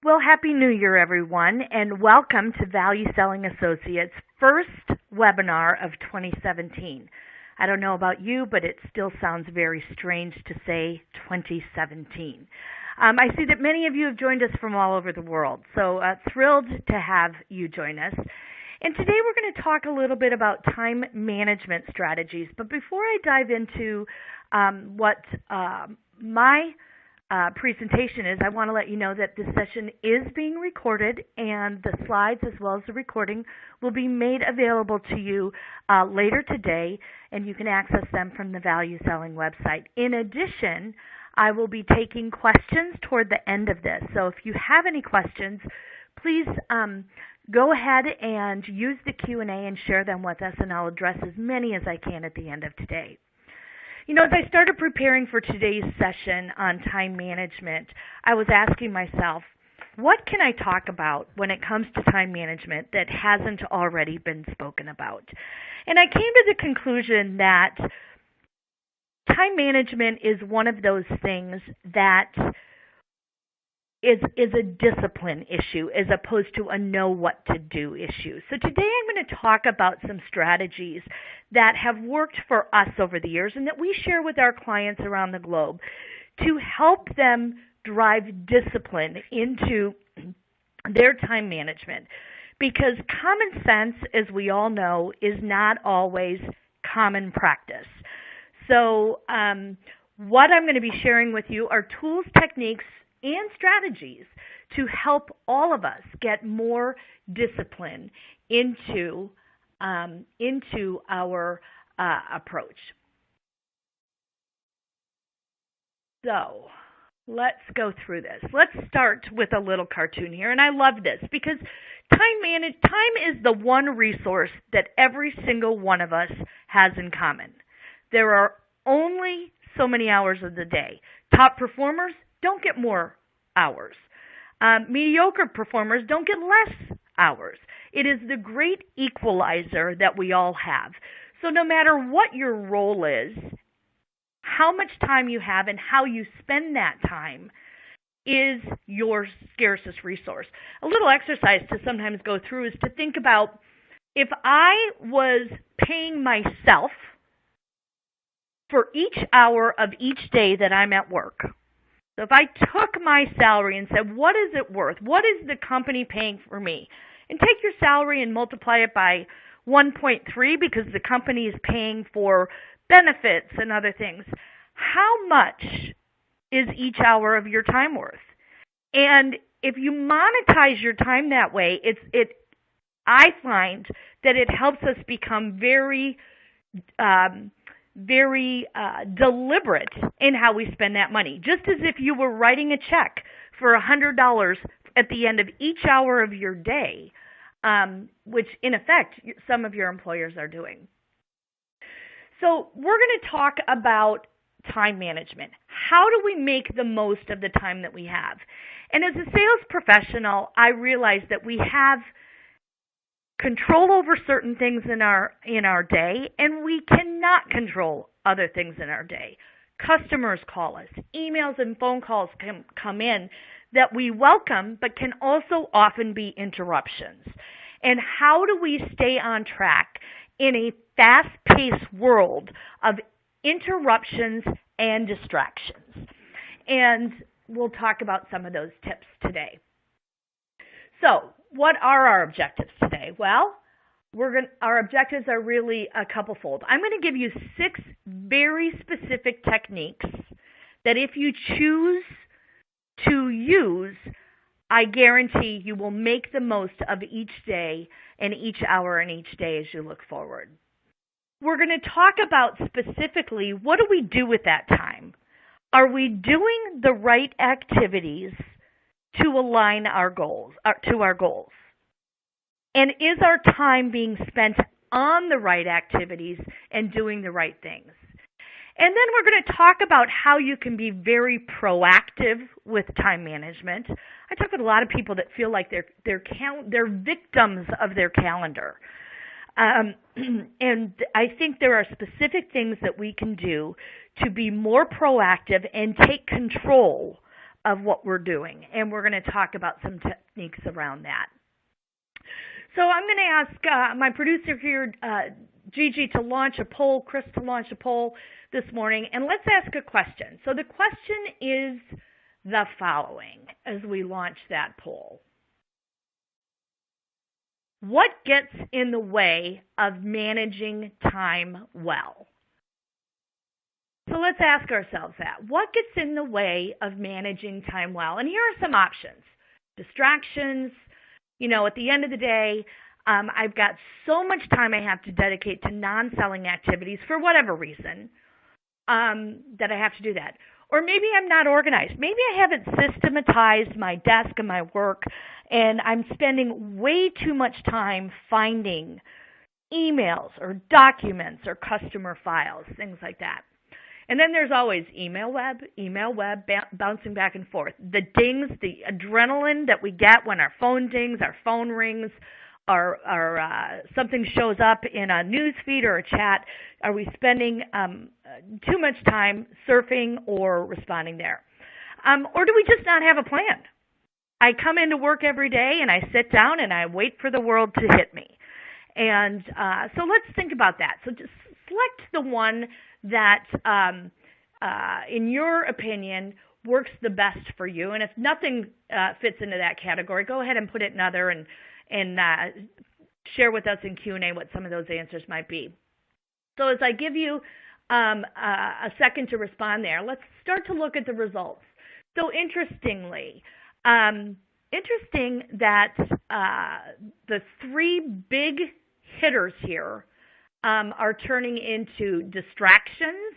Well, Happy New Year, everyone, and welcome to Value Selling Associates' first webinar of 2017. I don't know about you, but it still sounds very strange to say 2017. I see that many of you have joined us from all over the world, so thrilled to have you join us. And today we're going to talk a little bit about time management strategies. But before I dive into what my presentation is, I want to let you know that this session is being recorded, and the slides as well as the recording will be made available to you later today, and you can access them from the Value Selling website. In addition, I will be taking questions toward the end of this. So if you have any questions, please go ahead and use the Q&A and share them with us, and I'll address as many as I can at the end of today. You know, as I started preparing for today's session on time management, I was asking myself, what can I talk about when it comes to time management that hasn't already been spoken about? And I came to the conclusion that time management is one of those things that is a discipline issue as opposed to a know what to do issue. So today I'm going to talk about some strategies that have worked for us over the years and that we share with our clients around the globe to help them drive discipline into their time management. Because common sense, as we all know, is not always common practice. So what I'm going to be sharing with you are tools, techniques, and strategies to help all of us get more discipline into our approach. So let's go through this. Let's start with a little cartoon here, and I love this because time is the one resource that every single one of us has in common. There are only so many hours of the day. Top performers don't get more hours. Mediocre performers don't get less hours. It is the great equalizer that we all have. So no matter what your role is, how much time you have and how you spend that time is your scarcest resource. A little exercise to sometimes go through is to think about if I was paying myself for each hour of each day that I'm at work. So if I took my salary and said, what is it worth? What is the company paying for me? And take your salary and multiply it by 1.3 because the company is paying for benefits and other things. How much is each hour of your time worth? And if you monetize your time that way, I find that it helps us become very deliberate in how we spend that money. Just as if you were writing a check for $100 at the end of each hour of your day, which in effect some of your employers are doing. So we're going to talk about time management. How do we make the most of the time that we have? And as a sales professional, I realize that we have control over certain things in our day, and we cannot control other things in our day. Customers call us, emails and phone calls can come in that we welcome, but can also often be interruptions. And how do we stay on track in a fast-paced world of interruptions and distractions? And we'll talk about some of those tips today. So, what are our objectives today? Well, our objectives are really a couple-fold. I'm going to give you 6 very specific techniques that if you choose to use, I guarantee you will make the most of each day and each hour and each day as you look forward. We're going to talk about specifically what do we do with that time? Are we doing the right activities to align our goals, to our goals? And is our time being spent on the right activities and doing the right things? And then we're going to talk about how you can be very proactive with time management. I talk with a lot of people that feel like they're victims of their calendar. And I think there are specific things that we can do to be more proactive and take control of what we're doing, and we're going to talk about some techniques around that. So I'm going to ask my producer here, Gigi, to launch a poll, Chris to launch a poll this morning, and let's ask a question. So the question is the following as we launch that poll. What gets in the way of managing time well? So let's ask ourselves that. What gets in the way of managing time well? And here are some options. Distractions. At the end of the day, I've got so much time I have to dedicate to non-selling activities for whatever reason that I have to do that. Or maybe I'm not organized. Maybe I haven't systematized my desk and my work, and I'm spending way too much time finding emails or documents or customer files, things like that. And then there's always email web, bouncing back and forth. The dings, the adrenaline that we get when our phone dings, our phone rings, or something shows up in a news feed or a chat. Are we spending too much time surfing or responding there? Or do we just not have a plan? I come into work every day and I sit down and I wait for the world to hit me. And so let's think about that. So just select the one that, in your opinion, works the best for you. And if nothing fits into that category, go ahead and put it in other and share with us in Q&A what some of those answers might be. So as I give you a second to respond there, let's start to look at the results. So interesting that the three big hitters here are turning into distractions,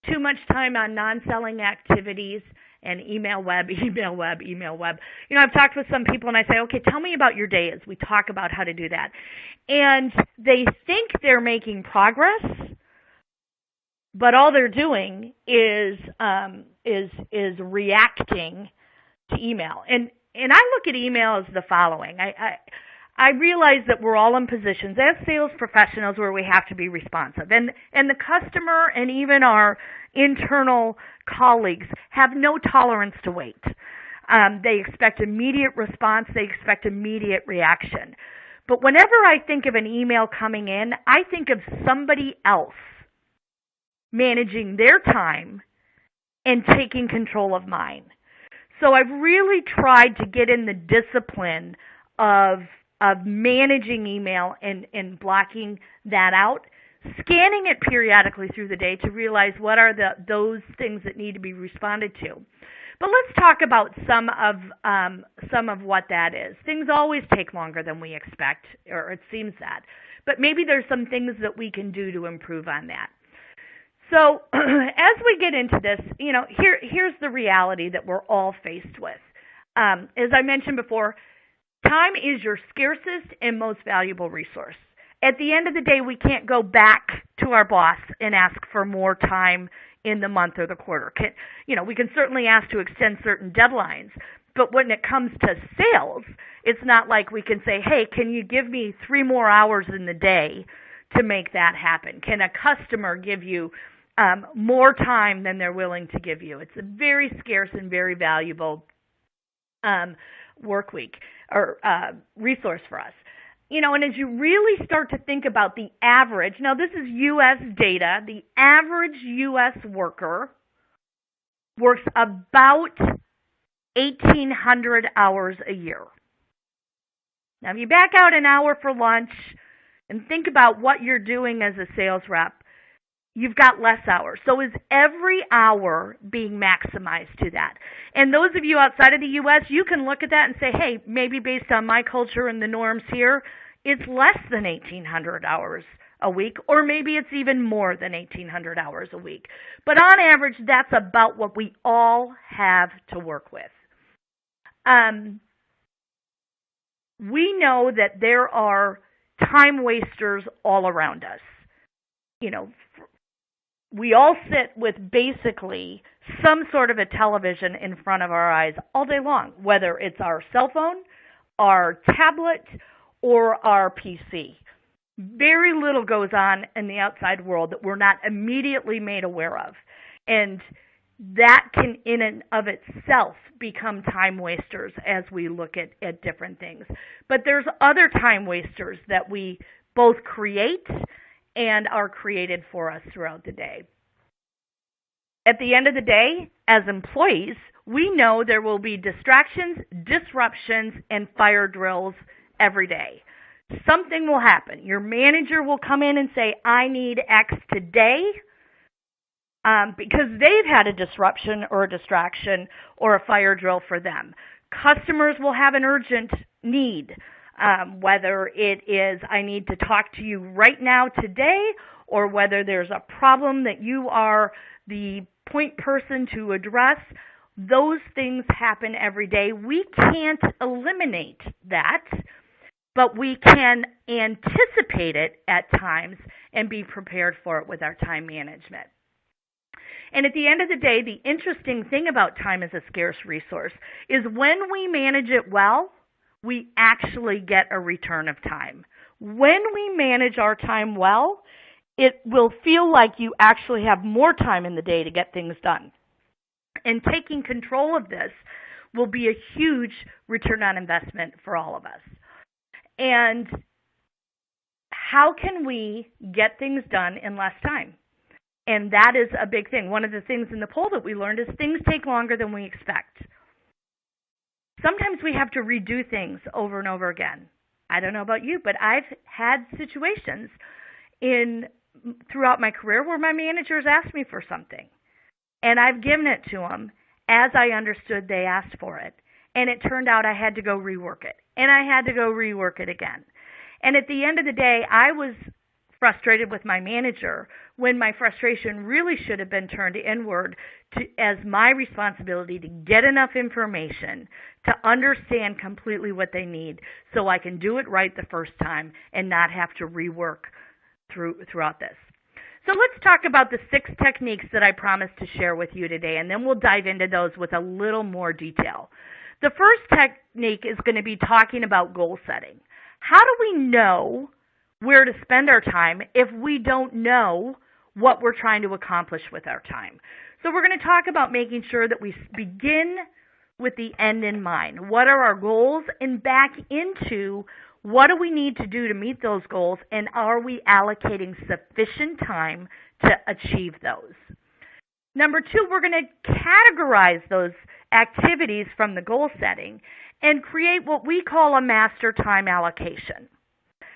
too much time on non-selling activities, and email web. I've talked with some people and I say, okay, tell me about your day as we talk about how to do that. And they think they're making progress, but all they're doing is reacting to email. And I look at email as the following. I realize that we're all in positions as sales professionals where we have to be responsive. And the customer and even our internal colleagues have no tolerance to wait. They expect immediate response. They expect immediate reaction. But whenever I think of an email coming in, I think of somebody else managing their time and taking control of mine. So I've really tried to get in the discipline of managing email and blocking that out, scanning it periodically through the day to realize what are those things that need to be responded to. But let's talk about some of what that is. Things always take longer than we expect, or it seems that. But maybe there's some things that we can do to improve on that. So as we get into this, here's the reality that we're all faced with. As I mentioned before, time is your scarcest and most valuable resource. At the end of the day, we can't go back to our boss and ask for more time in the month or the quarter. We can certainly ask to extend certain deadlines, but when it comes to sales, it's not like we can say, hey, can you give me 3 more hours in the day to make that happen? Can a customer give you more time than they're willing to give you? It's a very scarce and very valuable work week or resource for us. And as you really start to think about the average, now this is U.S. data, the average U.S. worker works about 1,800 hours a year. Now, if you back out an hour for lunch and think about what you're doing as a sales rep, you've got less hours. So is every hour being maximized to that? And those of you outside of the U.S., you can look at that and say, hey, maybe based on my culture and the norms here, it's less than 1,800 hours a week, or maybe it's even more than 1,800 hours a week. But on average, that's about what we all have to work with. We know that there are time wasters all around us. We all sit with basically some sort of a television in front of our eyes all day long, whether it's our cell phone, our tablet, or our PC. Very little goes on in the outside world that we're not immediately made aware of. And that can in and of itself become time wasters as we look at different things. But there's other time wasters that we both create and are created for us throughout the day. At the end of the day, as employees, we know there will be distractions, disruptions, and fire drills every day. Something will happen. Your manager will come in and say, I need X today, because they've had a disruption or a distraction or a fire drill for them. Customers will have an urgent need, whether it is I need to talk to you right now today, or whether there's a problem that you are the point person to address. Those things happen every day. We can't eliminate that, but we can anticipate it at times and be prepared for it with our time management. And at the end of the day, the interesting thing about time as a scarce resource is when we manage it well, we actually get a return of time. When we manage our time well, it will feel like you actually have more time in the day to get things done. And taking control of this will be a huge return on investment for all of us. And how can we get things done in less time? And that is a big thing. One of the things in the poll that we learned is things take longer than we expect. Sometimes we have to redo things over and over again. I don't know about you, but I've had situations throughout my career where my managers asked me for something, and I've given it to them as I understood they asked for it. And it turned out I had to go rework it, and I had to go rework it again. And at the end of the day, I was frustrated with my manager when my frustration really should have been turned inward as my responsibility to get enough information to understand completely what they need so I can do it right the first time and not have to rework throughout this. So let's talk about the 6 techniques that I promised to share with you today, and then we'll dive into those with a little more detail. The first technique is going to be talking about goal setting. How do we know where to spend our time if we don't know what we're trying to accomplish with our time? So we're going to talk about making sure that we begin with the end in mind. What are our goals? And back into what do we need to do to meet those goals, and are we allocating sufficient time to achieve those? Number 2, we're going to categorize those activities from the goal setting and create what we call a master time allocation.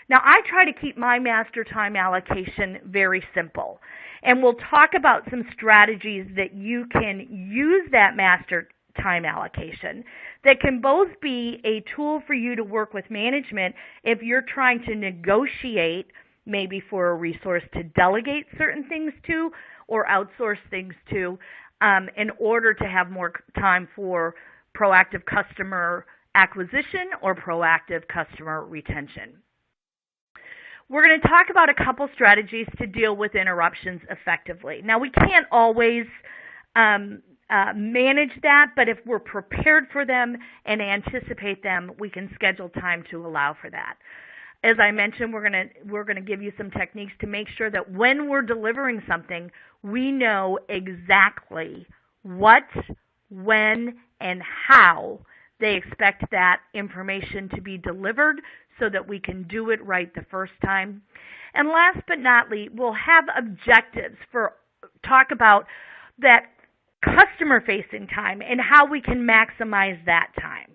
Now, I try to keep my master time allocation very simple, and we'll talk about some strategies that you can use that master time allocation that can both be a tool for you to work with management if you're trying to negotiate maybe for a resource to delegate certain things to or outsource things to in order to have more time for proactive customer acquisition or proactive customer retention. We're going to talk about a couple strategies to deal with interruptions effectively. Now, we can't always manage that, but if we're prepared for them and anticipate them, we can schedule time to allow for that. As I mentioned, we're going to give you some techniques to make sure that when we're delivering something, we know exactly what, when, and how they expect that information to be delivered so that we can do it right the first time. And last but not least, we'll have objectives talk about that customer-facing time and how we can maximize that time.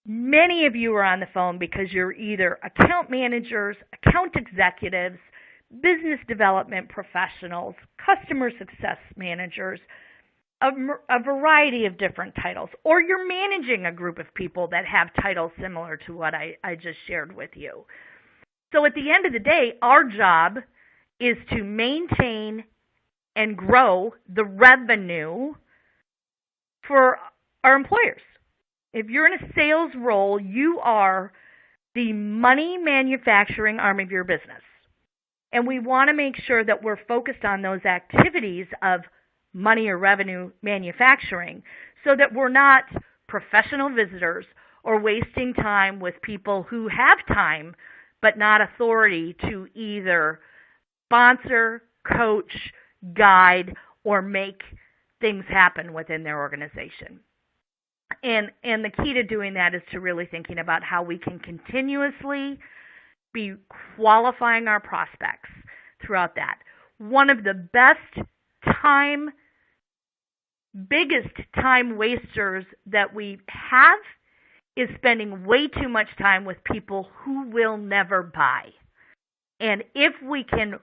Many of you are on the phone because you're either account managers, account executives, business development professionals, customer success managers, a variety of different titles, or you're managing a group of people that have titles similar to what I just shared with you. So at the end of the day, our job is to maintain and grow the revenue for our employers. If you're in a sales role, you are the money manufacturing arm of your business. And we want to make sure that we're focused on those activities of money or revenue manufacturing so that we're not professional visitors or wasting time with people who have time but not authority to either sponsor, coach, guide, or make things happen within their organization. And the key to doing that is to really thinking about how we can continuously be qualifying our prospects throughout that. One of the biggest time wasters that we have is spending way too much time with people who will never buy. And if we can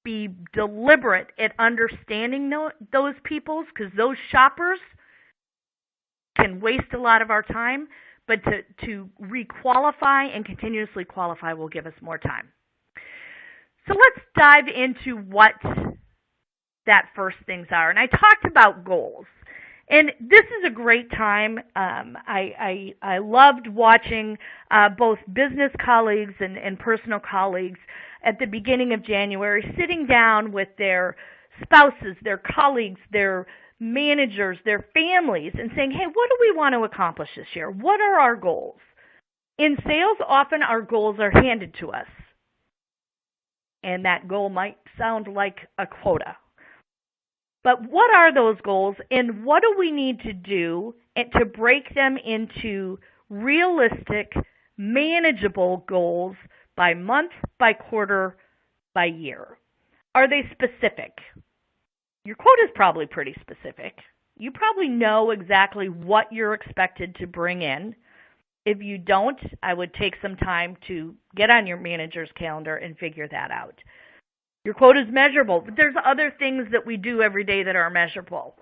be deliberate at understanding those peoples, because those shoppers can waste a lot of our time, but to re-qualify and continuously qualify will give us more time. So let's dive into what that first things are. And I talked about goals. And this is a great time. I loved watching both business colleagues and personal colleagues at the beginning of January sitting down with their spouses, their colleagues, their managers, their families, and saying, hey, what do we want to accomplish this year? What are our goals? In sales, often our goals are handed to us. And that goal might sound like a quota. But what are those goals, and what do we need to do to break them into realistic, manageable goals by month, by quarter, by year? Are they specific? Your quota is probably pretty specific. You probably know exactly what you're expected to bring in. If you don't, I would take some time to get on your manager's calendar and figure that out. Your quota is measurable, but there's other things that we do every day that are measurable.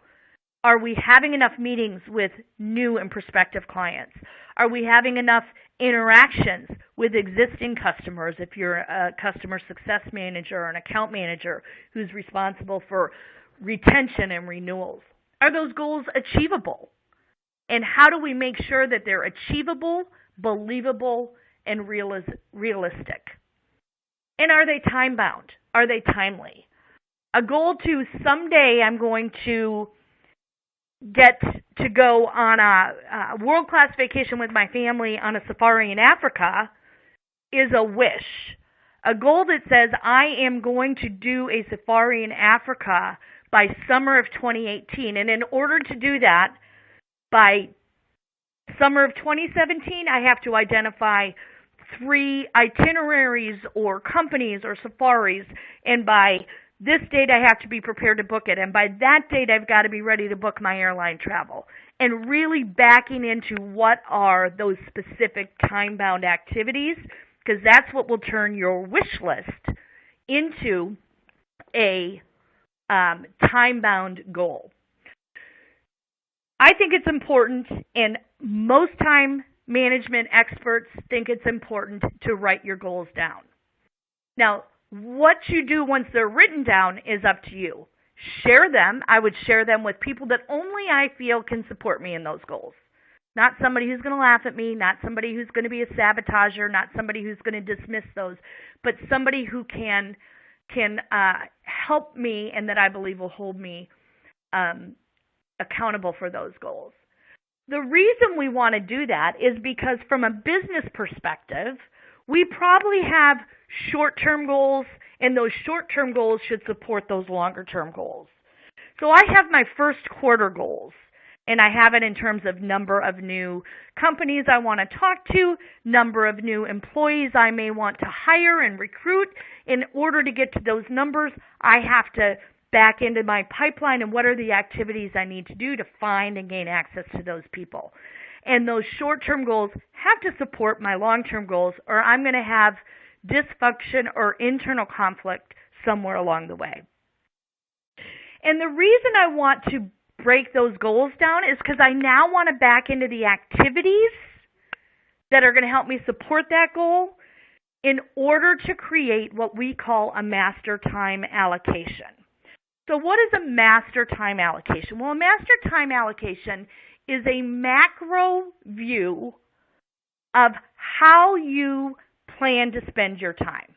Are we having enough meetings with new and prospective clients? Are we having enough interactions with existing customers if you're a customer success manager or an account manager who's responsible for retention and renewals? Are those goals achievable? And how do we make sure that they're achievable, believable, and realistic? And are they time-bound? Are they timely? A goal to someday I'm going to get to go on a world-class vacation with my family on a safari in Africa is a wish. A goal that says I am going to do a safari in Africa by summer of 2018. And in order to do that, by summer of 2017, I have to identify 3 itineraries or companies or safaris, and by this date I have to be prepared to book it, and by that date I've got to be ready to book my airline travel. And really backing into what are those specific time-bound activities, because that's what will turn your wish list into a time-bound goal. I think it's important, and most time management experts think it's important to write your goals down. Now, what you do once they're written down is up to you. Share them. I would share them with people that only I feel can support me in those goals. Not somebody who's going to laugh at me, not somebody who's going to be a sabotager, not somebody who's going to dismiss those, but somebody who can help me and that I believe will hold me accountable for those goals. The reason we want to do that is because from a business perspective, we probably have short-term goals, and those short-term goals should support those longer-term goals. So I have my first quarter goals, and I have it in terms of number of new companies I want to talk to, number of new employees I may want to hire and recruit. In order to get to those numbers, I have to back into my pipeline and what are the activities I need to do to find and gain access to those people. And those short-term goals have to support my long-term goals, or I'm going to have dysfunction or internal conflict somewhere along the way. And the reason I want to break those goals down is because I now want to back into the activities that are going to help me support that goal in order to create what we call a master time allocation. So what is a master time allocation? Well, a master time allocation is a macro view of how you plan to spend your time.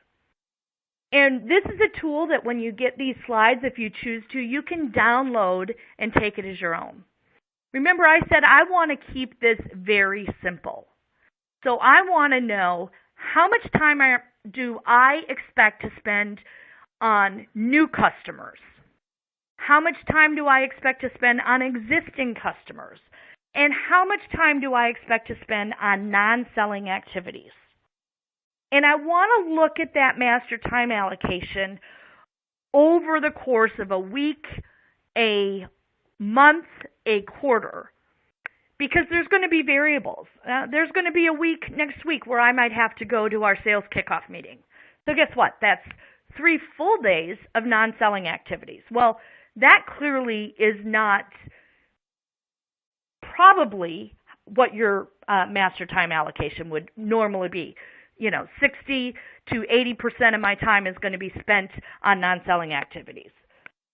And this is a tool that when you get these slides, if you choose to, you can download and take it as your own. Remember, I said I want to keep this very simple. So I want to know how much time do I expect to spend on new customers? How much time do I expect to spend on existing customers? And how much time do I expect to spend on non-selling activities? And I want to look at that master time allocation over the course of a week, a month, a quarter, because there's going to be variables. There's going to be a week next week where I might have to go to our sales kickoff meeting. So guess what? That's 3 full days of non-selling activities. Well, that clearly is not probably what your master time allocation would normally be. 60 to 80% of my time is going to be spent on non-selling activities.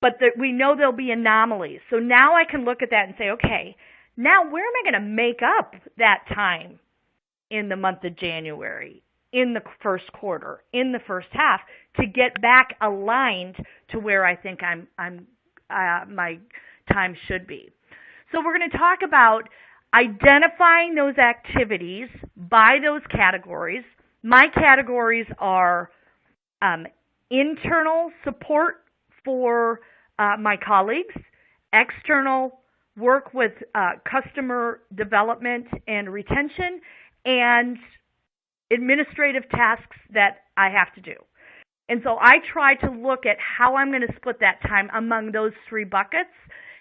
But we know there'll be anomalies. So now I can look at that and say, okay, now where am I going to make up that time in the month of January, in the first quarter, in the first half, to get back aligned to where I think my time should be. So we're going to talk about identifying those activities by those categories. My categories are internal support for my colleagues, external work with customer development and retention, and administrative tasks that I have to do. And so I try to look at how I'm going to split that time among those 3 buckets,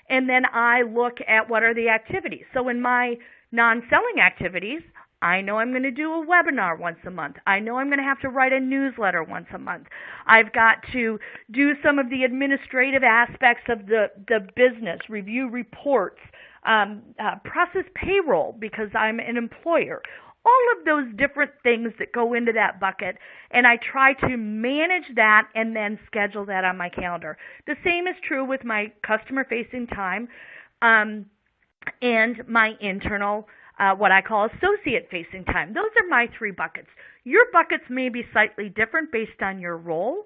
and then I look at what are the activities. So in my non-selling activities, I know I'm going to do a webinar once a month. I know I'm going to have to write a newsletter once a month. I've got to do some of the administrative aspects of the business, review reports, process payroll because I'm an employer. All of those different things that go into that bucket, and I try to manage that and then schedule that on my calendar. The same is true with my customer-facing time and my internal what I call associate-facing time. Those are my 3 buckets. Your buckets may be slightly different based on your role.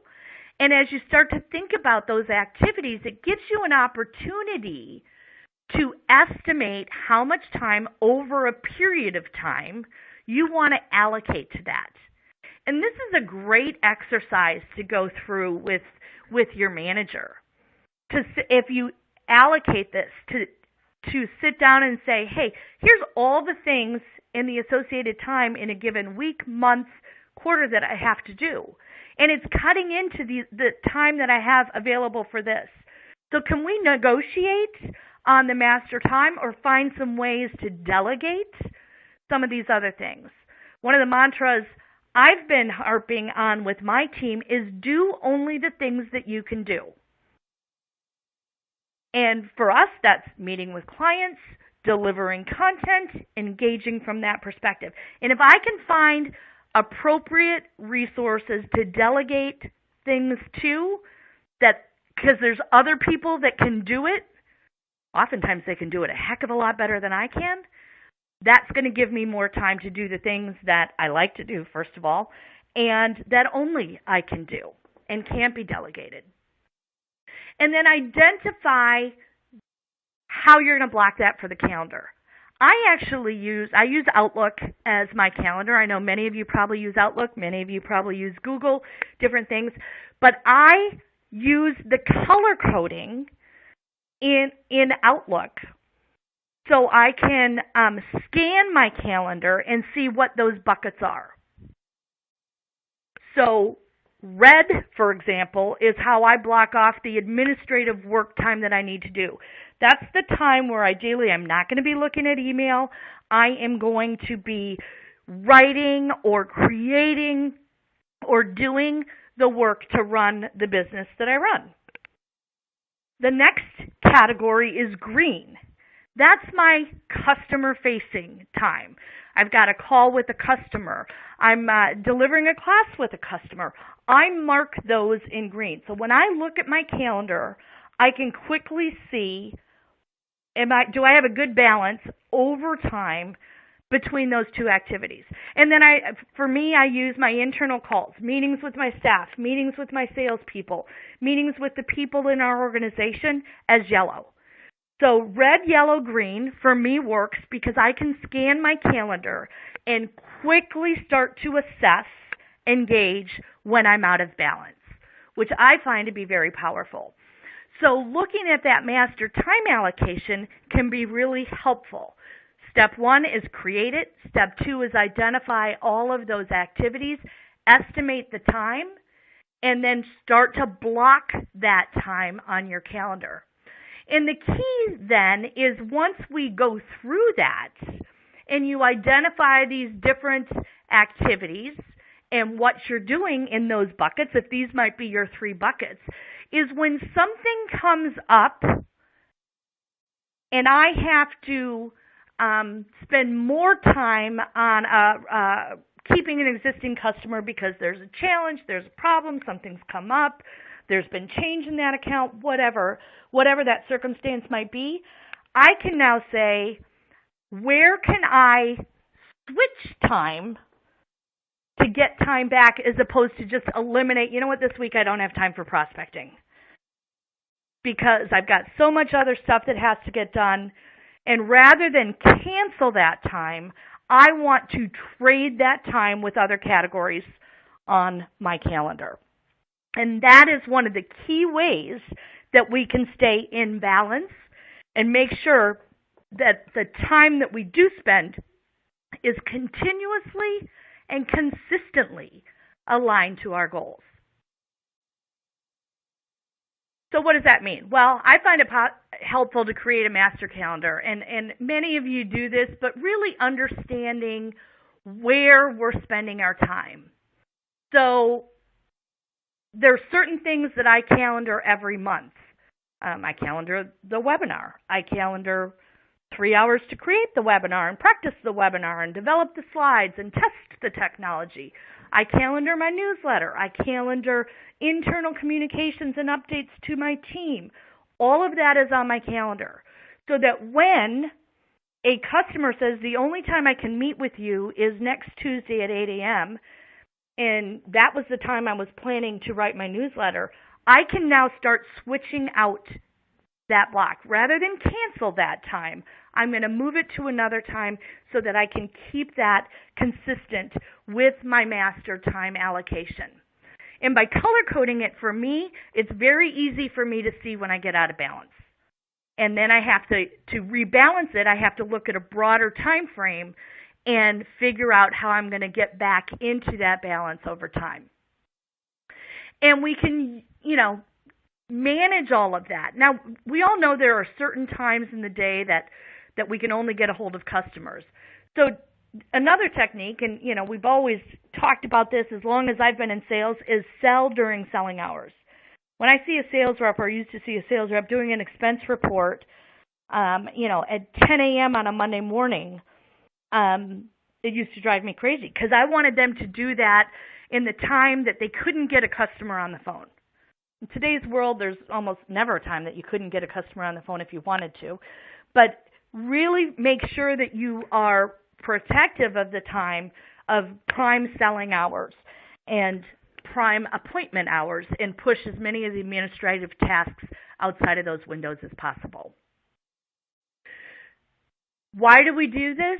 And as you start to think about those activities, it gives you an opportunity to estimate how much time over a period of time you want to allocate to that. And this is a great exercise to go through with your manager. If you allocate this to sit down and say, hey, here's all the things in the associated time in a given week, month, quarter that I have to do. And it's cutting into the time that I have available for this. So can we negotiate on the master time or find some ways to delegate some of these other things? One of the mantras I've been harping on with my team is do only the things that you can do. And for us, that's meeting with clients, delivering content, engaging from that perspective. And if I can find appropriate resources to delegate things to, that because there's other people that can do it, oftentimes they can do it a heck of a lot better than I can, that's going to give me more time to do the things that I like to do, first of all, and that only I can do and can't be delegated. And then identify how you're going to block that for the calendar. I use Outlook as my calendar. I know many of you probably use Outlook. Many of you probably use Google, different things. But I use the color coding in Outlook so I can scan my calendar and see what those buckets are. So red, for example, is how I block off the administrative work time that I need to do. That's the time where ideally I'm not going to be looking at email. I am going to be writing or creating or doing the work to run the business that I run. The next category is green. That's my customer-facing time. I've got a call with a customer. I'm delivering a class with a customer. I mark those in green. So when I look at my calendar, I can quickly see, do I have a good balance over time between those two activities? And then for me, I use my internal calls, meetings with my staff, meetings with my salespeople, meetings with the people in our organization as yellow. So red, yellow, green for me works because I can scan my calendar and quickly start to assess, engage when I'm out of balance, which I find to be very powerful. So looking at that master time allocation can be really helpful. Step 1 is create it. Step 2 is identify all of those activities, estimate the time, and then start to block that time on your calendar. And the key then is once we go through that and you identify these different activities and what you're doing in those buckets, if these might be your 3 buckets, is when something comes up and I have to spend more time on keeping an existing customer because there's a challenge, there's a problem, something's come up, there's been change in that account, whatever that circumstance might be, I can now say, where can I switch time to get time back as opposed to just eliminate, you know what, this week I don't have time for prospecting because I've got so much other stuff that has to get done. And rather than cancel that time, I want to trade that time with other categories on my calendar. And that is one of the key ways that we can stay in balance and make sure that the time that we do spend is continuously and consistently aligned to our goals. So what does that mean? Well, I find it helpful to create a master calendar, and many of you do this, but really understanding where we're spending our time. So there's certain things that I calendar every month. I calendar the webinar. I calendar 3 hours to create the webinar and practice the webinar and develop the slides and test the technology. I calendar my newsletter. I calendar internal communications and updates to my team. All of that is on my calendar so that when a customer says the only time I can meet with you is next Tuesday at 8 a.m., and that was the time I was planning to write my newsletter, I can now start switching out that block. Rather than cancel that time, I'm going to move it to another time so that I can keep that consistent with my master time allocation. And by color coding it for me, it's very easy for me to see when I get out of balance. And then I have to rebalance it, I have to look at a broader time frame and figure out how I'm going to get back into that balance over time. And we can, manage all of that. Now, we all know there are certain times in the day that we can only get a hold of customers. So another technique, and we've always talked about this as long as I've been in sales, is sell during selling hours. When I see a sales rep, or used to see a sales rep doing an expense report, at 10 a.m. on a Monday morning, it used to drive me crazy because I wanted them to do that in the time that they couldn't get a customer on the phone. In today's world, there's almost never a time that you couldn't get a customer on the phone if you wanted to. But really make sure that you are protective of the time of prime selling hours and prime appointment hours and push as many of the administrative tasks outside of those windows as possible. Why do we do this?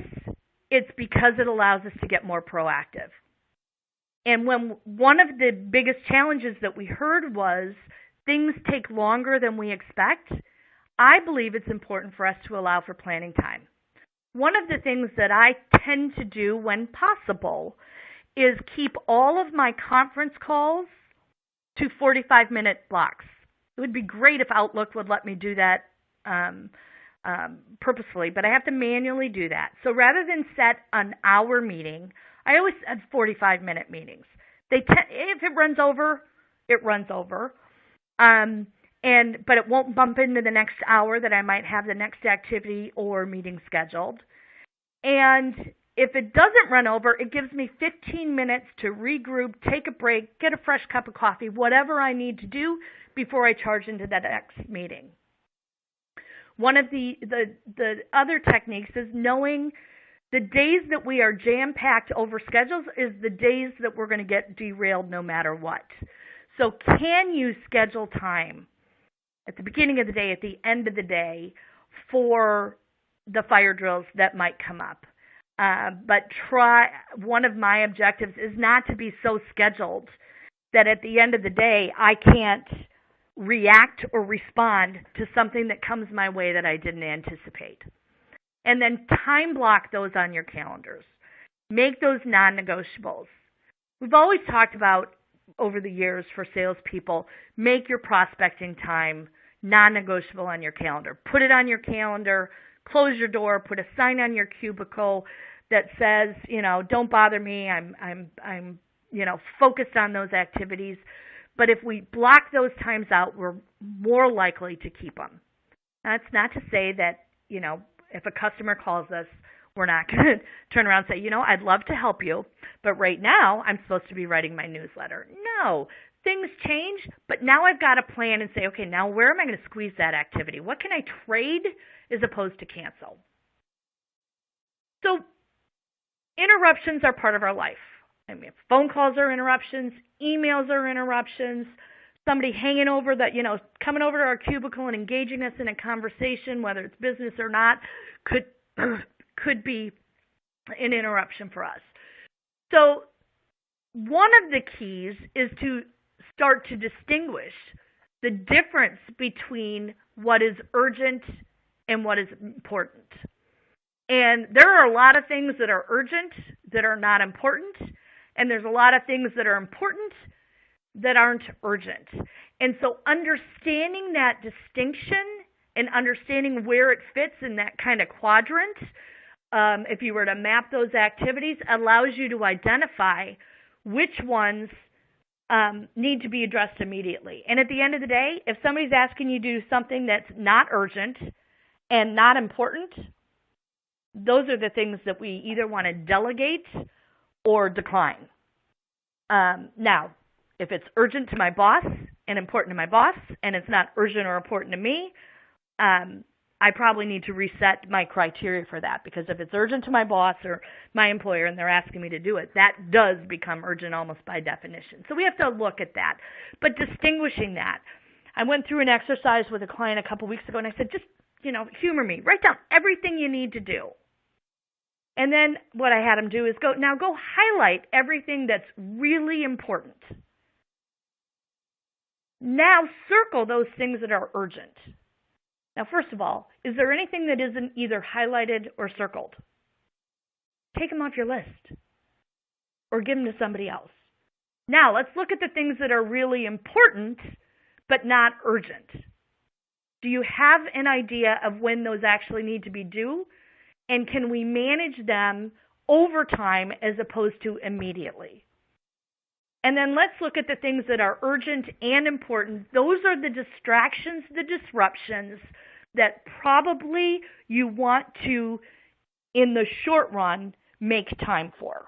It's because it allows us to get more proactive. And when one of the biggest challenges that we heard was things take longer than we expect, I believe it's important for us to allow for planning time. One of the things that I tend to do when possible is keep all of my conference calls to 45-minute blocks. It would be great if Outlook would let me do that purposefully, but I have to manually do that. So rather than set an hour meeting, I always set 45-minute meetings. If it runs over, it runs over. But it won't bump into the next hour that I might have the next activity or meeting scheduled. And if it doesn't run over, it gives me 15 minutes to regroup, take a break, get a fresh cup of coffee, whatever I need to do before I charge into that next meeting. One of the other techniques is knowing the days that we are jam-packed over schedules is the days that we're going to get derailed no matter what. So can you schedule time at the beginning of the day, at the end of the day, for the fire drills that might come up? But one of my objectives is not to be so scheduled that at the end of the day I can't react or respond to something that comes my way that I didn't anticipate. And then time block those on your calendars. Make those non-negotiables. We've always talked about over the years for salespeople, make your prospecting time non-negotiable on your calendar. Put it on your calendar, close your door, put a sign on your cubicle that says, don't bother me. I'm focused on those activities. But if we block those times out, we're more likely to keep them. That's not to say that, if a customer calls us, we're not going to turn around and say, I'd love to help you, but right now I'm supposed to be writing my newsletter. No, things change, but now I've got a plan and say, okay, now where am I going to squeeze that activity? What can I trade as opposed to cancel? So interruptions are part of our life. I mean, phone calls are interruptions, emails are interruptions, somebody hanging over coming over to our cubicle and engaging us in a conversation, whether it's business or not, could be an interruption for us. So one of the keys is to start to distinguish the difference between what is urgent and what is important. And there are a lot of things that are urgent that are not important, and there's a lot of things that are important that aren't urgent. And so understanding that distinction and understanding where it fits in that kind of quadrant, if you were to map those activities, allows you to identify which ones need to be addressed immediately. And at the end of the day, if somebody's asking you to do something that's not urgent and not important, those are the things that we either want to delegate or decline. Now, if it's urgent to my boss and important to my boss, and it's not urgent or important to me, I probably need to reset my criteria for that, because if it's urgent to my boss or my employer and they're asking me to do it, that does become urgent almost by definition. So we have to look at that. But distinguishing that, I went through an exercise with a client a couple weeks ago, and I said, just, humor me. Write down everything you need to do. And then what I had him do is go highlight everything that's really important. Now circle those things that are urgent. Now, first of all, is there anything that isn't either highlighted or circled? Take them off your list or give them to somebody else. Now, let's look at the things that are really important but not urgent. Do you have an idea of when those actually need to be due? And can we manage them over time as opposed to immediately? And then let's look at the things that are urgent and important. Those are the distractions, the disruptions that probably you want to, in the short run, make time for.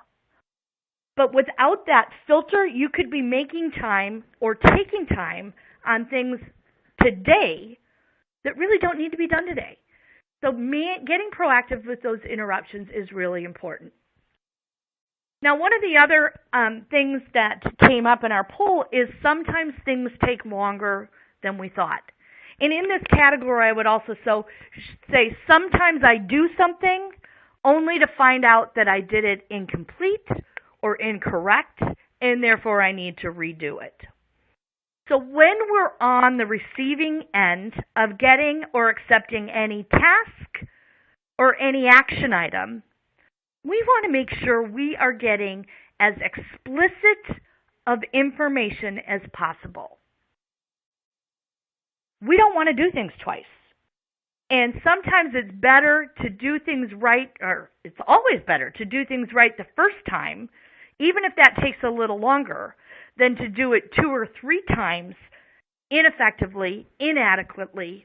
But without that filter, you could be making time or taking time on things today that really don't need to be done today. So getting proactive with those interruptions is really important. Now, one of the other things that came up in our poll is sometimes things take longer than we thought. And in this category, I would also say sometimes I do something only to find out that I did it incomplete or incorrect, and therefore I need to redo it. So when we're on the receiving end of getting or accepting any task or any action item, we want to make sure we are getting as explicit of information as possible. We don't want to do things twice. And sometimes it's better to do things right, or it's always better to do things right the first time, even if that takes a little longer, than to do it 2 or 3 times ineffectively, inadequately,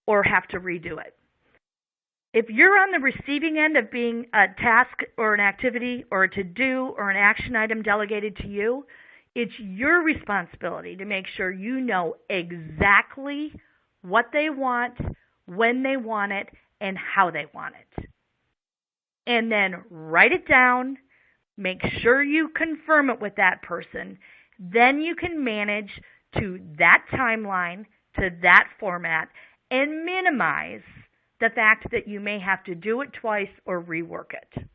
or have to redo it. If you're on the receiving end of being a task or an activity or a to-do or an action item delegated to you, it's your responsibility to make sure you know exactly what they want, when they want it, and how they want it. And then write it down, make sure you confirm it with that person. Then you can manage to that timeline, to that format, and minimize the fact that you may have to do it twice or rework it.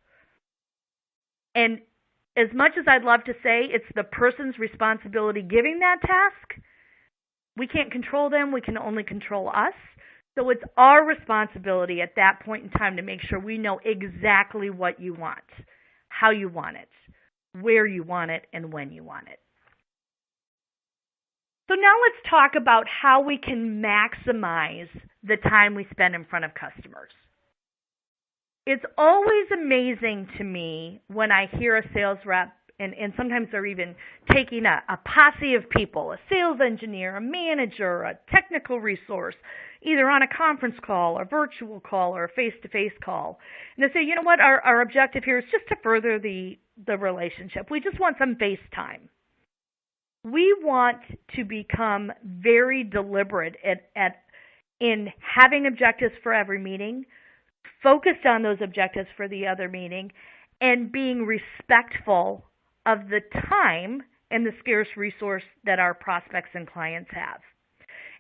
And as much as I'd love to say it's the person's responsibility giving that task, We can't control them. We can only control us. So it's our responsibility at that point in time to make sure we know exactly what you want, how you want it, where you want it, and when you want it. So now let's talk about how we can maximize the time we spend in front of customers. It's always amazing to me when I hear a sales rep, and sometimes they're even taking a posse of people, a sales engineer, a manager, a technical resource, either on a conference call, a virtual call, or a face-to-face call. And they say, you know what, our objective here is just to further the relationship. We just want some face time. We want to become very deliberate in having objectives for every meeting, focused on those objectives for the other meeting, and being respectful of the time and the scarce resource that our prospects and clients have.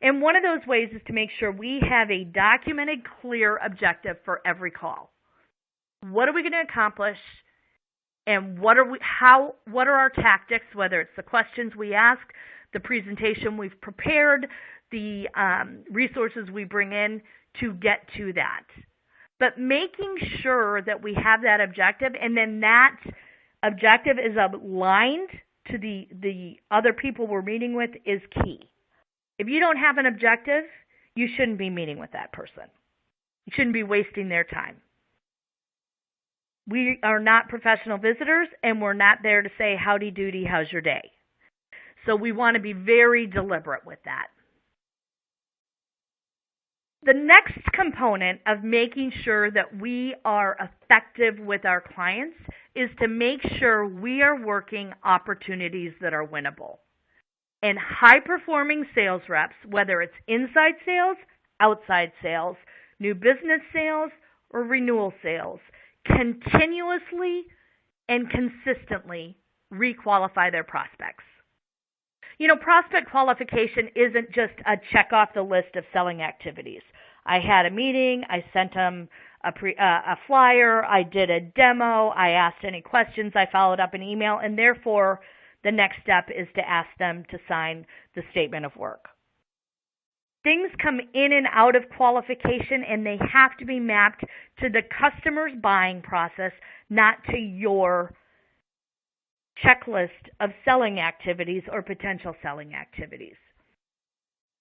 And one of those ways is to make sure we have a documented, clear objective for every call. What are we going to accomplish? And what are our tactics, whether it's the questions we ask, the presentation we've prepared, the resources we bring in to get to that. But making sure that we have that objective, and then that objective is aligned to the other people we're meeting with, is key. If you don't have an objective, you shouldn't be meeting with that person. You shouldn't be wasting their time. We are not professional visitors, and we're not there to say, howdy doody, how's your day? So we want to be very deliberate with that. The next component of making sure that we are effective with our clients is to make sure we are working opportunities that are winnable. And high-performing sales reps, whether it's inside sales, outside sales, new business sales, or renewal sales, continuously and consistently requalify their prospects. You know, prospect qualification isn't just a check off the list of selling activities. I had a meeting, I sent them a flyer, I did a demo, I asked any questions, I followed up an email, and therefore the next step is to ask them to sign the statement of work. Things come in and out of qualification, and they have to be mapped to the customer's buying process, not to your checklist of selling activities or potential selling activities.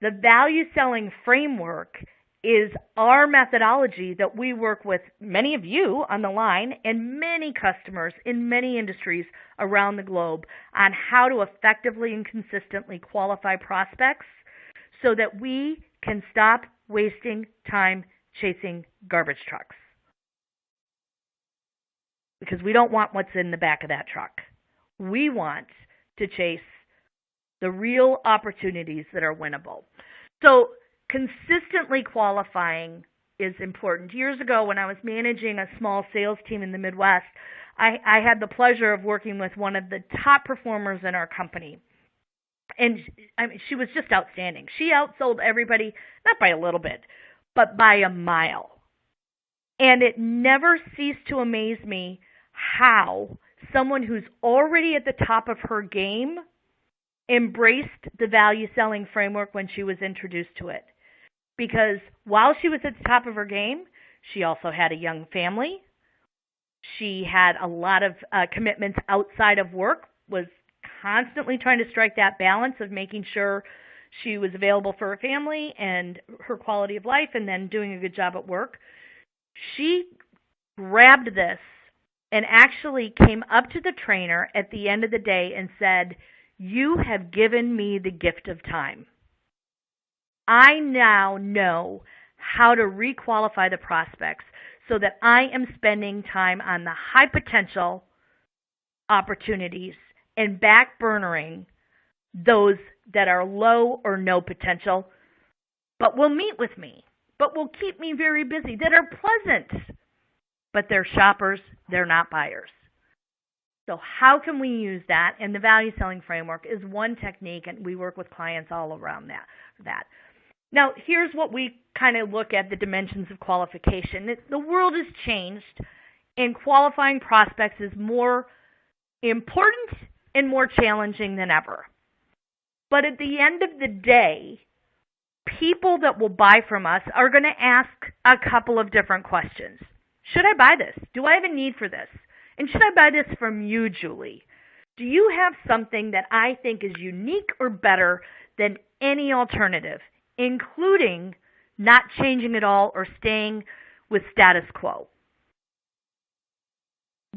The value selling framework is our methodology that we work with many of you on the line and many customers in many industries around the globe on how to effectively and consistently qualify prospects so that we can stop wasting time chasing garbage trucks. Because we don't want what's in the back of that truck. We want to chase the real opportunities that are winnable. So consistently qualifying is important. Years ago, when I was managing a small sales team in the Midwest, I had the pleasure of working with one of the top performers in our company. And she was just outstanding. She outsold everybody, not by a little bit, but by a mile. And it never ceased to amaze me how someone who's already at the top of her game embraced the value selling framework when she was introduced to it. Because while she was at the top of her game, she also had a young family. She had a lot of commitments outside of work, was constantly trying to strike that balance of making sure she was available for her family and her quality of life and then doing a good job at work. She grabbed this and actually came up to the trainer at the end of the day and said, "You have given me the gift of time. I now know how to requalify the prospects so that I am spending time on the high potential opportunities and backburnering those that are low or no potential, but will meet with me, but will keep me very busy, that are pleasant, but they're shoppers, they're not buyers." So how can we use that? And the value selling framework is one technique, and we work with clients all around that. Now, here's what we kind of look at the dimensions of qualification. The world has changed, and qualifying prospects is more important and more challenging than ever. But at the end of the day, people that will buy from us are going to ask a couple of different questions. Should I buy this? Do I have a need for this? And should I buy this from you, Julie? Do you have something that I think is unique or better than any alternative, including not changing at all or staying with status quo?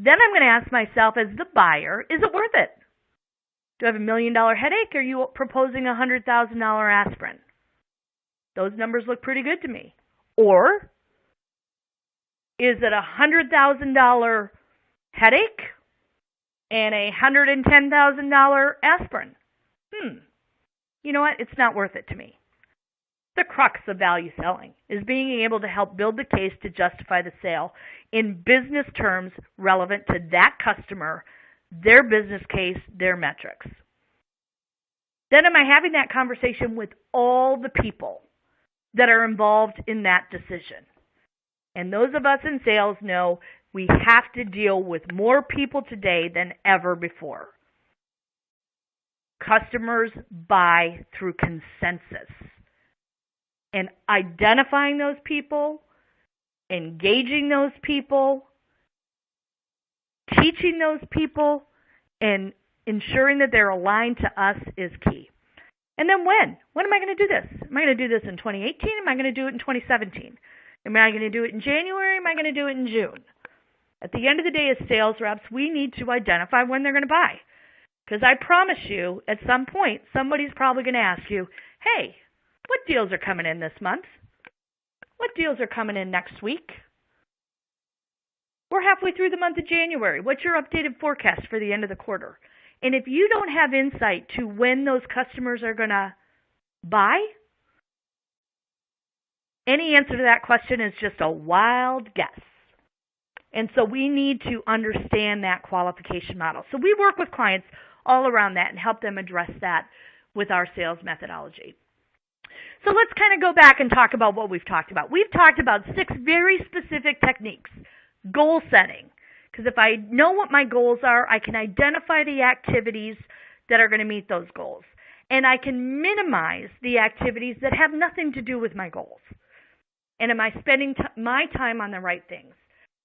Then I'm going to ask myself as the buyer, is it worth it? Do I have $1 million headache, or are you proposing a $100,000 aspirin? Those numbers look pretty good to me. Or is it a $100,000 headache and a $110,000 aspirin? You know what? It's not worth it to me. The crux of value selling is being able to help build the case to justify the sale in business terms relevant to that customer, their business case, their metrics. Then am I having that conversation with all the people that are involved in that decision? And those of us in sales know we have to deal with more people today than ever before. Customers buy through consensus. And identifying those people, engaging those people, teaching those people, and ensuring that they're aligned to us is key. And then when? When am I going to do this? Am I going to do this in 2018? Am I going to do it in 2017? Am I going to do it in January? Am I going to do it in June? At the end of the day, as sales reps, we need to identify when they're going to buy. Because I promise you, at some point, somebody's probably going to ask you, hey, what deals are coming in this month? What deals are coming in next week? We're halfway through the month of January. What's your updated forecast for the end of the quarter? And if you don't have insight to when those customers are going to buy, any answer to that question is just a wild guess. And so we need to understand that qualification model. So we work with clients all around that and help them address that with our sales methodology. So let's kind of go back and talk about what we've talked about. We've talked about 6 very specific techniques. Goal setting, because if I know what my goals are, I can identify the activities that are going to meet those goals. And I can minimize the activities that have nothing to do with my goals. And am I spending my time on the right things?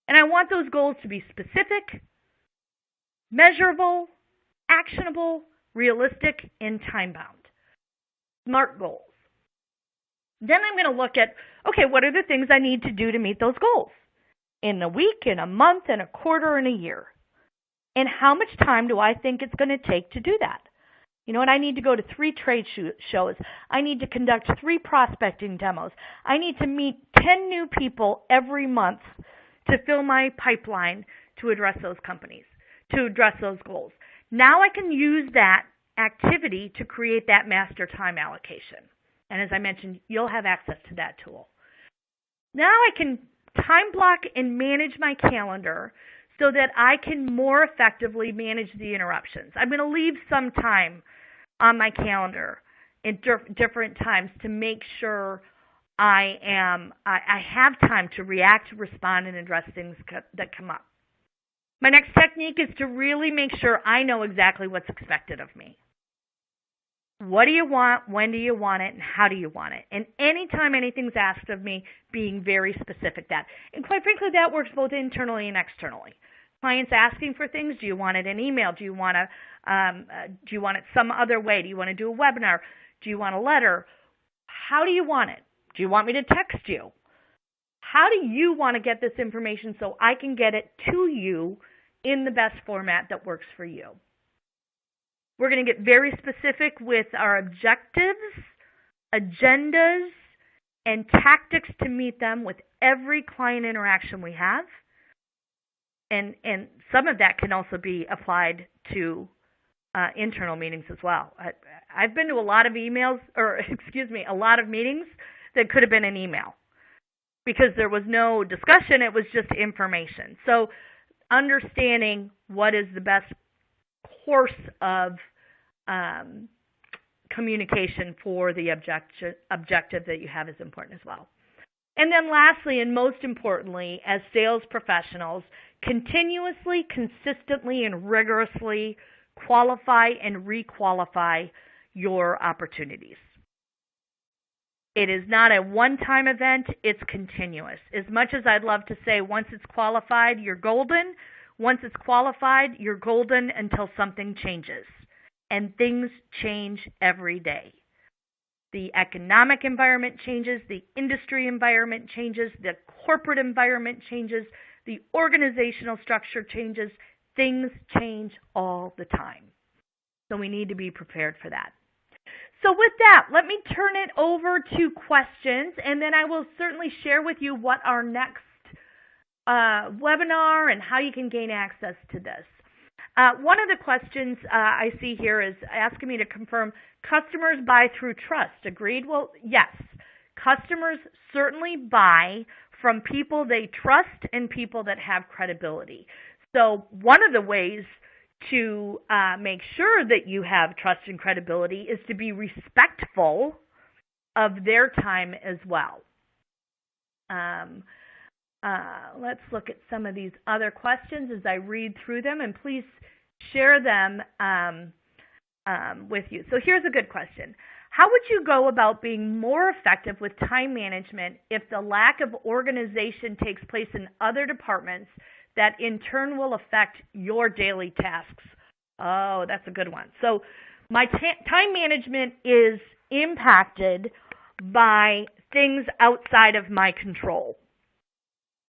And I want those goals to be specific, measurable, actionable, realistic, and time-bound. SMART goals. Then I'm going to look at, okay, what are the things I need to do to meet those goals? In a week, in a month, in a quarter, in a year. And how much time do I think it's going to take to do that? You know what? I need to go to 3 trade shows. I need to conduct 3 prospecting demos. I need to meet 10 new people every month to fill my pipeline to address those companies, to address those goals. Now I can use that activity to create that master time allocation. And as I mentioned, you'll have access to that tool. Now I can time block and manage my calendar so that I can more effectively manage the interruptions. I'm going to leave some time on my calendar in different times to make sure I have time to react, respond, and address things that come up. My next technique is to really make sure I know exactly what's expected of me. What do you want? When do you want it? And how do you want it? And anytime anything's asked of me, being very specific that. And quite frankly, that works both internally and externally. Clients asking for things. Do you want it in email? Do you want it some other way? Do you want to do a webinar? Do you want a letter? How do you want it? Do you want me to text you? How do you want to get this information so I can get it to you in the best format that works for you? We're going to get very specific with our objectives, agendas, and tactics to meet them with every client interaction we have. And some of that can also be applied to internal meetings as well. I've been to a lot of a lot of meetings that could have been an email because there was no discussion. It was just information. So understanding what is the best course of communication for the objective that you have is important as well. And then lastly, and most importantly, as sales professionals, continuously, consistently, and rigorously qualify and requalify your opportunities. It is not a one-time event, it's continuous. As much as I'd love to say once it's qualified, you're golden, once it's qualified, you're golden until something changes. And things change every day. The economic environment changes, the industry environment changes, the corporate environment changes, the organizational structure changes. Things change all the time. So we need to be prepared for that. So with that, let me turn it over to questions, and then I will certainly share with you what our next webinar and how you can gain access to this. One of the questions I see here is asking me to confirm customers buy through trust. Agreed? Well, yes. Customers certainly buy from people they trust and people that have credibility. So one of the ways to make sure that you have trust and credibility is to be respectful of their time as well. Let's look at some of these other questions as I read through them, and please share them with you. So here's a good question. How would you go about being more effective with time management if the lack of organization takes place in other departments that in turn will affect your daily tasks? Oh, that's a good one. So my time management is impacted by things outside of my control.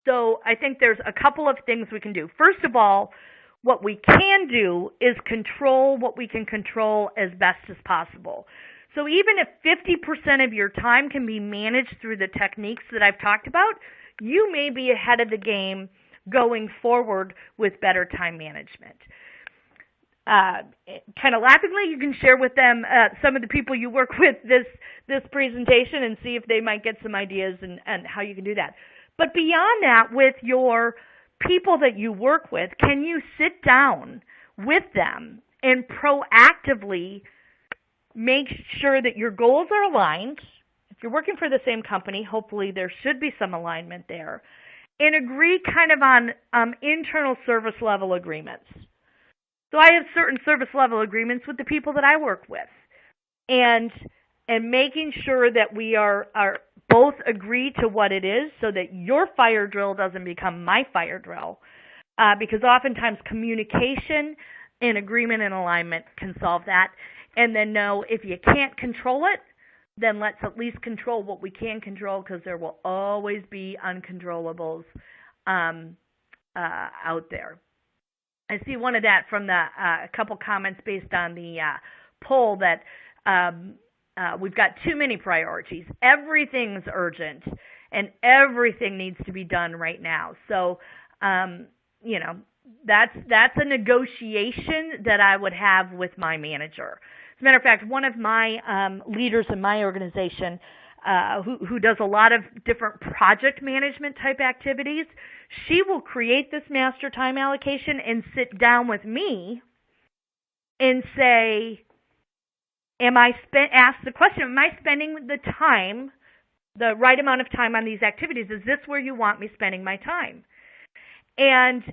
So I think there's a couple of things we can do. First of all, what we can do is control what we can control as best as possible. So even if 50% of your time can be managed through the techniques that I've talked about, you may be ahead of the game going forward with better time management. Kind of laughingly, you can share with them some of the people you work with this presentation and see if they might get some ideas and how you can do that. But beyond that, with your people that you work with, can you sit down with them and proactively make sure that your goals are aligned? If you're working for the same company, hopefully there should be some alignment there. And agree kind of on internal service level agreements. So I have certain service level agreements with the people that I work with. And making sure that we are both agree to what it is so that your fire drill doesn't become my fire drill. Because oftentimes communication and agreement and alignment can solve that. And then know if you can't control it, then let's at least control what we can control, because there will always be uncontrollables out there. I see one of that from a couple comments based on the poll that we've got too many priorities. Everything's urgent, and everything needs to be done right now. So, that's a negotiation that I would have with my manager. As a matter of fact, one of my leaders in my organization who does a lot of different project management type activities, she will create this master time allocation and sit down with me and say, ask the question, am I spending the time, the right amount of time on these activities? Is this where you want me spending my time? And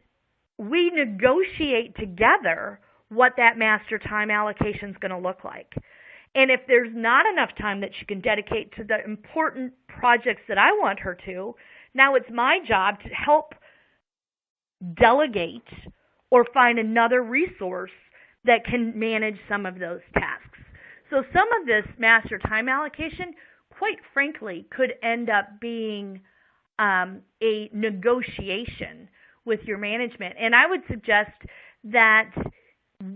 we negotiate together what that master time allocation is going to look like. And if there's not enough time that she can dedicate to the important projects that I want her to, now it's my job to help delegate or find another resource that can manage some of those tasks. So some of this master time allocation, quite frankly, could end up being a negotiation with your management. And I would suggest that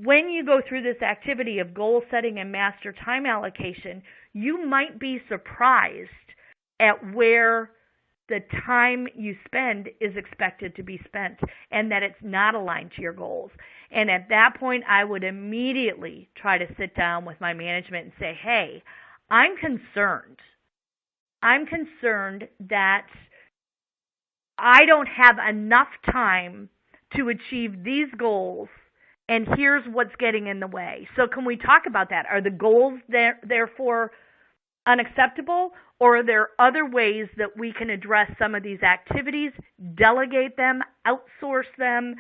when you go through this activity of goal setting and master time allocation, you might be surprised at where the time you spend is expected to be spent and that it's not aligned to your goals. And at that point, I would immediately try to sit down with my management and say, hey, I'm concerned. I'm concerned that I don't have enough time to achieve these goals, and here's what's getting in the way. So can we talk about that? Are the goals therefore unacceptable, or are there other ways that we can address some of these activities, delegate them, outsource them,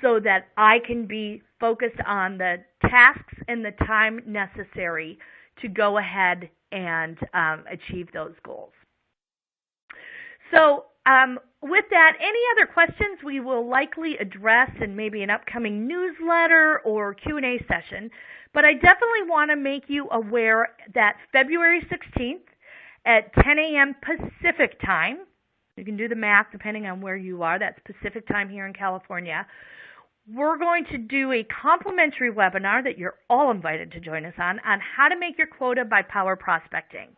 so that I can be focused on the tasks and the time necessary to go ahead and achieve those goals. So with that, any other questions we will likely address in maybe an upcoming newsletter or Q&A session, but I definitely want to make you aware that February 16th at 10 a.m. Pacific time, you can do the math depending on where you are, that's Pacific time here in California, we're going to do a complimentary webinar that you're all invited to join us on how to make your quota by power prospecting.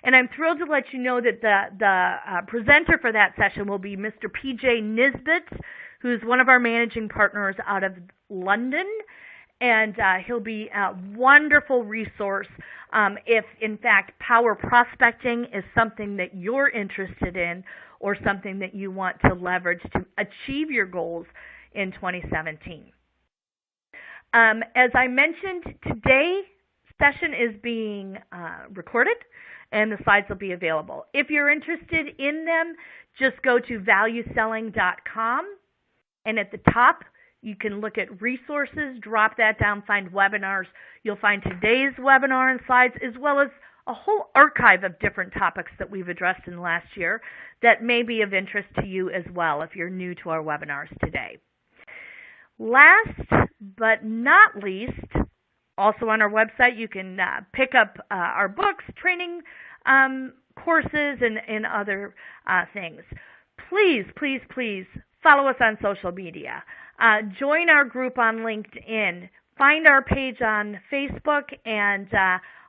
And I'm thrilled to let you know that the presenter for that session will be Mr. PJ Nisbet, who's one of our managing partners out of London. And he'll be a wonderful resource if, in fact, power prospecting is something that you're interested in or something that you want to leverage to achieve your goals in 2017. As I mentioned, today's session is being recorded, and the slides will be available. If you're interested in them, just go to valueselling.com, and at the top, you can look at resources, drop that down, find webinars. You'll find today's webinar and slides, as well as a whole archive of different topics that we've addressed in the last year that may be of interest to you as well if you're new to our webinars today. Last but not least, also on our website, you can pick up our books, training courses, and other things. Please, please, please follow us on social media. Join our group on LinkedIn. Find our page on Facebook, and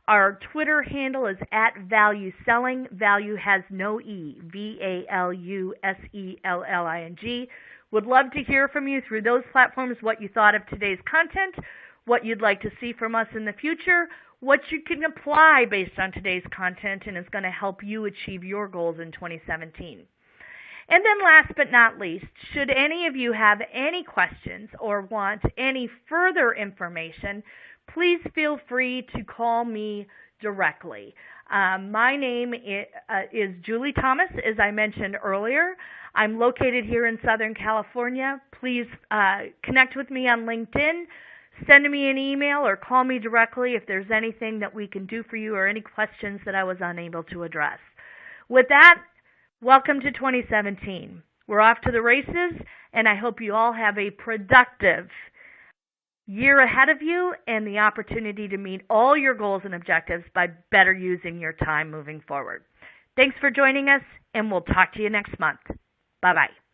our Twitter handle is @ValueSelling. Value has no E, VALUSELLING. Would love to hear from you through those platforms, what you thought of today's content, what you'd like to see from us in the future, what you can apply based on today's content and is going to help you achieve your goals in 2017. And then last but not least, should any of you have any questions or want any further information, please feel free to call me directly. My name is Julie Thomas, as I mentioned earlier. I'm located here in Southern California. Please connect with me on LinkedIn. Send me an email or call me directly if there's anything that we can do for you or any questions that I was unable to address. With that, welcome to 2017. We're off to the races, and I hope you all have a productive year ahead of you and the opportunity to meet all your goals and objectives by better using your time moving forward. Thanks for joining us, and we'll talk to you next month. Bye-bye.